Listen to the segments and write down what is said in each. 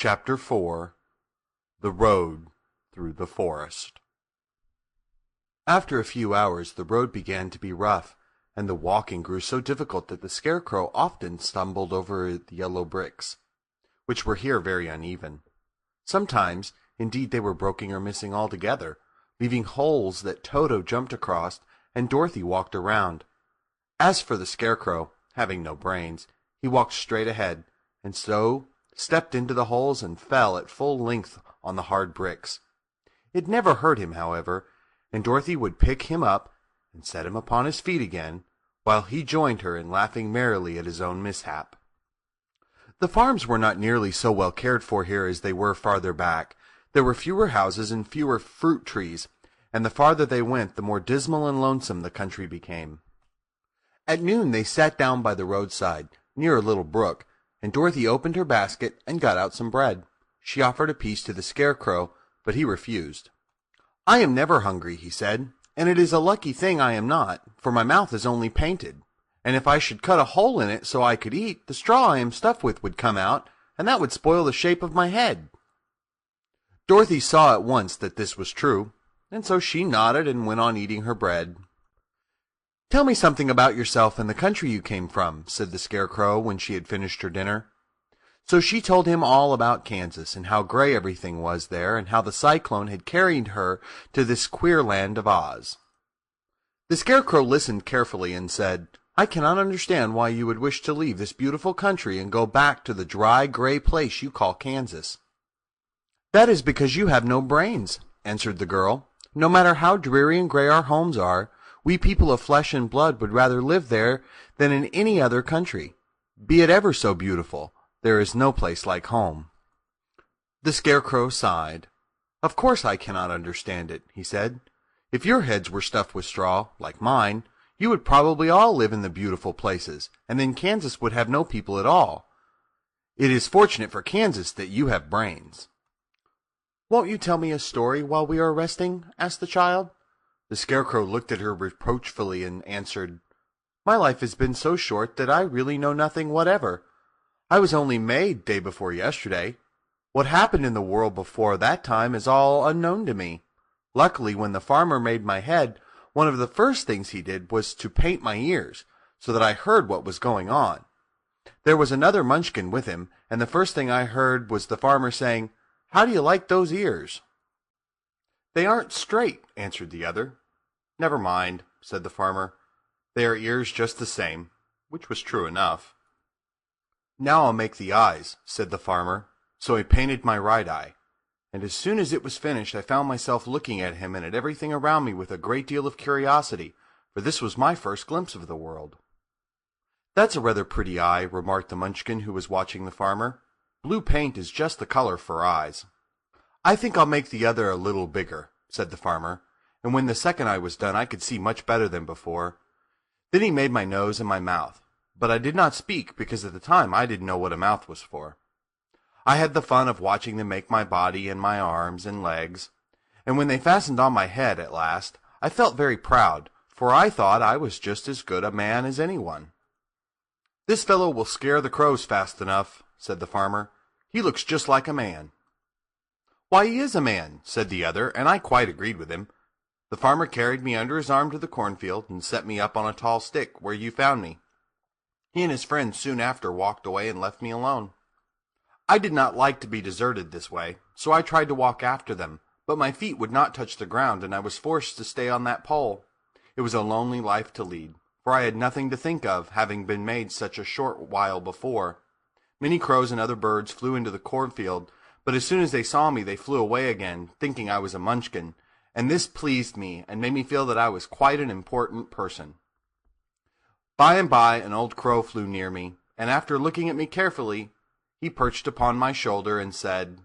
Chapter 4. The Road Through the Forest. After a few hours the road began to be rough, and the walking grew so difficult that the Scarecrow often stumbled over the yellow bricks, which were here very uneven. Sometimes, indeed, they were broken or missing altogether, leaving holes that Toto jumped across and Dorothy walked around. As for the Scarecrow, having no brains, he walked straight ahead, and so stepped into the holes and fell at full length on the hard bricks. It never hurt him, however, and Dorothy would pick him up and set him upon his feet again, while he joined her in laughing merrily at his own mishap. The farms were not nearly so well cared for here as they were farther back. There were fewer houses and fewer fruit trees, and the farther they went, the more dismal and lonesome the country became. At noon they sat down by the roadside, near a little brook, and Dorothy opened her basket and got out some bread. She offered a piece to the Scarecrow, but he refused. "I am never hungry," he said, "and it is a lucky thing I am not, for my mouth is only painted, and if I should cut a hole in it so I could eat, the straw I am stuffed with would come out, and that would spoil the shape of my head." Dorothy saw at once that this was true, and so she nodded and went on eating her bread. "Tell me something about yourself and the country you came from," said the Scarecrow when she had finished her dinner. So she told him all about Kansas, and how gray everything was there, and how the cyclone had carried her to this queer land of Oz. The Scarecrow listened carefully and said, "I cannot understand why you would wish to leave this beautiful country and go back to the dry, gray place you call Kansas." "That is because you have no brains," answered the girl. "No matter how dreary and gray our homes are, we people of flesh and blood would rather live there than in any other country. Be it ever so beautiful, there is no place like home." The Scarecrow sighed. "Of course I cannot understand it," he said. "If your heads were stuffed with straw, like mine, you would probably all live in the beautiful places, and then Kansas would have no people at all. It is fortunate for Kansas that you have brains." "Won't you tell me a story while we are resting?" asked the child. The Scarecrow looked at her reproachfully and answered, "My life has been so short that I really know nothing whatever. I was only made day before yesterday. What happened in the world before that time is all unknown to me. Luckily, when the farmer made my head, one of the first things he did was to paint my ears, so that I heard what was going on. There was another Munchkin with him, and the first thing I heard was the farmer saying, 'How do you like those ears?' 'They aren't straight,' answered the other. 'Never mind,' said the farmer. 'They are ears just the same,' which was true enough. 'Now I'll make the eyes,' said the farmer. So he painted my right eye, and as soon as it was finished I found myself looking at him and at everything around me with a great deal of curiosity, for this was my first glimpse of the world." "That's a rather pretty eye," remarked the Munchkin who was watching the farmer. "Blue paint is just the color for eyes." "I think I'll make the other a little bigger," said the farmer, and when the second eye was done I could see much better than before. Then he made my nose and my mouth, but I did not speak because at the time I didn't know what a mouth was for. I had the fun of watching them make my body and my arms and legs, and when they fastened on my head at last, I felt very proud, for I thought I was just as good a man as anyone. "This fellow will scare the crows fast enough," said the farmer. "He looks just like a man." "Why, he is a man," said the other, and I quite agreed with him. The farmer carried me under his arm to the cornfield and set me up on a tall stick, where you found me. He and his friends soon after walked away and left me alone. I did not like to be deserted this way, so I tried to walk after them, but my feet would not touch the ground, and I was forced to stay on that pole. It was a lonely life to lead, for I had nothing to think of, having been made such a short while before. Many crows and other birds flew into the cornfield, but as soon as they saw me they flew away again, thinking I was a Munchkin, and this pleased me and made me feel that I was quite an important person. By and by an old crow flew near me, and after looking at me carefully, he perched upon my shoulder and said,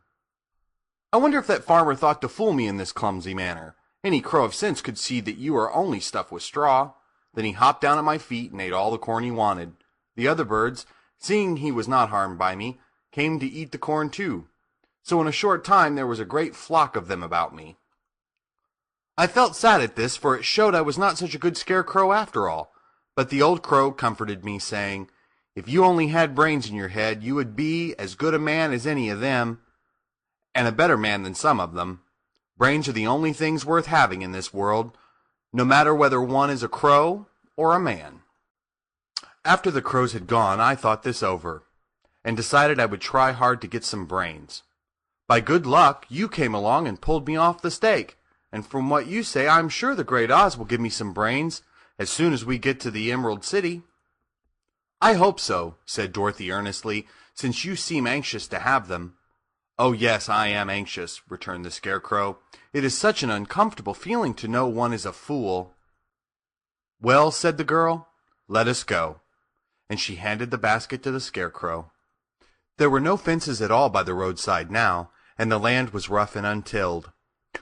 "I wonder if that farmer thought to fool me in this clumsy manner. Any crow of sense could see that you are only stuffed with straw." Then he hopped down at my feet and ate all the corn he wanted. The other birds, seeing he was not harmed by me, came to eat the corn too. So in a short time there was a great flock of them about me. I felt sad at this, for it showed I was not such a good Scarecrow after all. But the old crow comforted me, saying, "If you only had brains in your head, you would be as good a man as any of them. and a better man than some of them. Brains are the only things worth having in this world, no matter whether one is a crow or a man. After the crows had gone, I thought this over, and decided I would try hard to get some brains. By good luck, you came along and pulled me off the stake, and from what you say, I'm sure the Great Oz will give me some brains as soon as we get to the Emerald City. I hope so, said Dorothy earnestly, since you seem anxious to have them. Oh yes, I am anxious, returned the Scarecrow. It is such an uncomfortable feeling to know one is a fool. Well, said the girl, let us go. And she handed the basket to the Scarecrow. There were no fences at all by the roadside now, and the land was rough and untilled.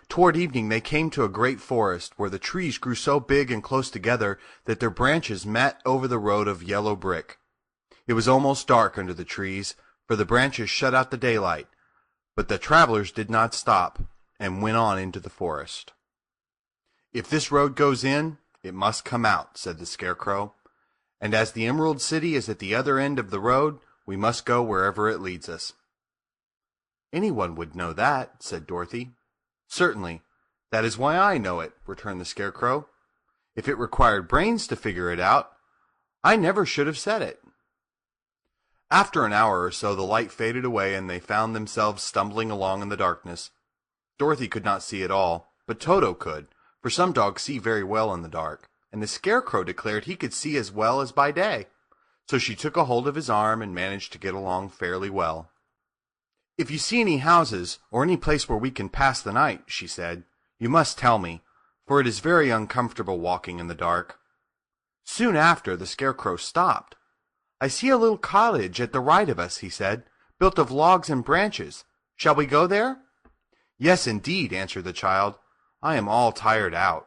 Toward evening they came to a great forest, where the trees grew so big and close together that their branches met over the road of yellow brick. It was almost dark under the trees, for the branches shut out the daylight, but the travelers did not stop, and went on into the forest. If this road goes in, it must come out, said the Scarecrow, and as the Emerald City is at the other end of the road, we must go wherever it leads us. Anyone would know that, said Dorothy. Certainly. That is why I know it, returned the Scarecrow. If it required brains to figure it out, I never should have said it. After an hour or so the light faded away, and they found themselves stumbling along in the darkness. Dorothy could not see at all, but Toto could, for some dogs see very well in the dark, and the Scarecrow declared he could see as well as by day. So she took a hold of his arm and managed to get along fairly well. If you see any houses, or any place where we can pass the night, she said, you must tell me, for it is very uncomfortable walking in the dark. Soon after, the Scarecrow stopped. I see a little cottage at the right of us, he said, built of logs and branches. Shall we go there? Yes, indeed, answered the child. I am all tired out.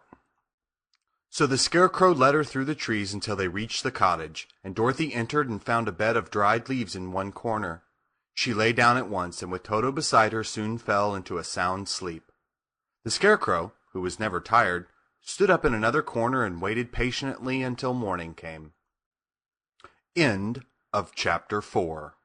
So the Scarecrow led her through the trees until they reached the cottage, and Dorothy entered and found a bed of dried leaves in one corner. She lay down at once, and with Toto beside her soon fell into a sound sleep. The Scarecrow, who was never tired, stood up in another corner and waited patiently until morning came. End of Chapter 4.